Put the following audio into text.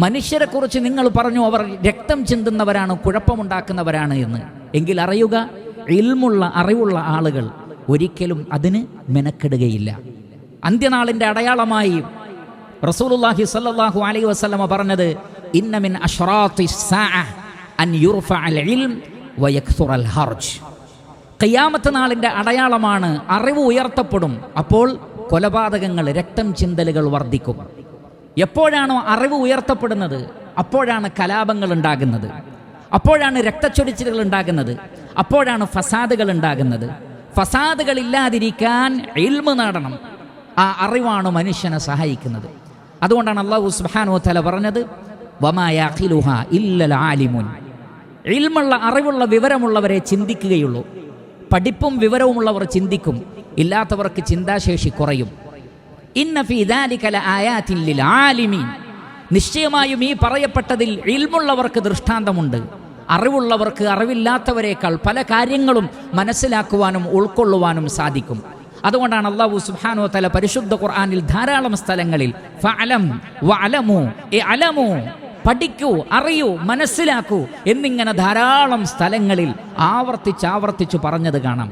മനുഷ്യരെക്കുറിച്ച് നിങ്ങൾ പറഞ്ഞു അവർ രക്തം ചിന്തുന്നവരാണ്, കുഴപ്പമുണ്ടാക്കുന്നവരാണ് എന്ന്. എങ്കിൽ അറിയുക, ഇൽമുള്ള അറിവുള്ള ആളുകൾ ഒരിക്കലും അതിന് മെനക്കെടുകയില്ല. അന്ത്യനാളിൻ്റെ അടയാളമായി റസൂലുള്ളാഹി സ്വല്ലല്ലാഹു അലൈഹി വസല്ലമ പറഞ്ഞത്, ഇന്ന മിൻ അശ്റാത്തി സ്സാഅ അൻ യുർഫഅൽ ഇൽം വയക്സുറൽ ഹർജ്. ഖിയാമത്ത് നാളിൻ്റെ അടയാളമാണ് അറിവ് ഉയർത്തപ്പെടും, അപ്പോൾ കൊലപാതകങ്ങൾ, രക്തം ചിന്തലുകൾ വർദ്ധിക്കും. എപ്പോഴാണോ അറിവ് ഉയർത്തപ്പെടുന്നത് അപ്പോഴാണ് കലാപങ്ങൾ ഉണ്ടാകുന്നത്, അപ്പോഴാണ് രക്തച്ചൊരിച്ചിലുകൾ ഉണ്ടാകുന്നത്, അപ്പോഴാണ് ഫസാദുകൾ ഉണ്ടാകുന്നത്. ഫസാദുകൾ ഇല്ലാതിരിക്കാൻ ഇൽമ് നേടണം. ആ അറിവാണ് മനുഷ്യനെ സഹായിക്കുന്നത്. അതുകൊണ്ടാണ് അല്ലാഹു സുബ്ഹാനഹു വ തആല പറഞ്ഞത്, വമാ യഖിലുഹാ ഇല്ലൽ ആലിമുൻ. ഇൽമുള്ള അറിവുള്ള വിവരമുള്ളവരെ ചിന്തിക്കുകയുള്ളൂ. പഠിപ്പും വിവരവുമുള്ളവർ ചിന്തിക്കും, ഇല്ലാത്തവർക്ക് ചിന്താശേഷി കുറയും. ഇന്ന ഫീ ദാലിക ലആയാതിൻ ലിൽ ആലിമീൻ. നിശ്ചയമായും ഈ പറയപ്പെട്ടതിൽ ഇൽമുള്ളവർക്ക് ദൃഷ്ടാന്തമുണ്ട്. അറിവുള്ളവർക്ക് അറിവില്ലാത്തവരെക്കാൾ പല കാര്യങ്ങളും മനസ്സിലാക്കുവാനും ഉൾക്കൊള്ളുവാനും സാധിക്കും. അതുകൊണ്ടാണ് അല്ലാഹു സുബ്ഹാനഹു വ തആല പരിശുദ്ധ ഖുർആനിൽ ധാരാളം സ്ഥലങ്ങളിൽ ഫഅലം വഅലമു ഇഅലമു, പഠിക്കൂ, അറിയൂ, മനസ്സിലാക്കൂ എന്നിങ്ങനെ ധാരാളം സ്ഥലങ്ങളിൽ ആവർത്തിച്ച് പറഞ്ഞത് കാണാം.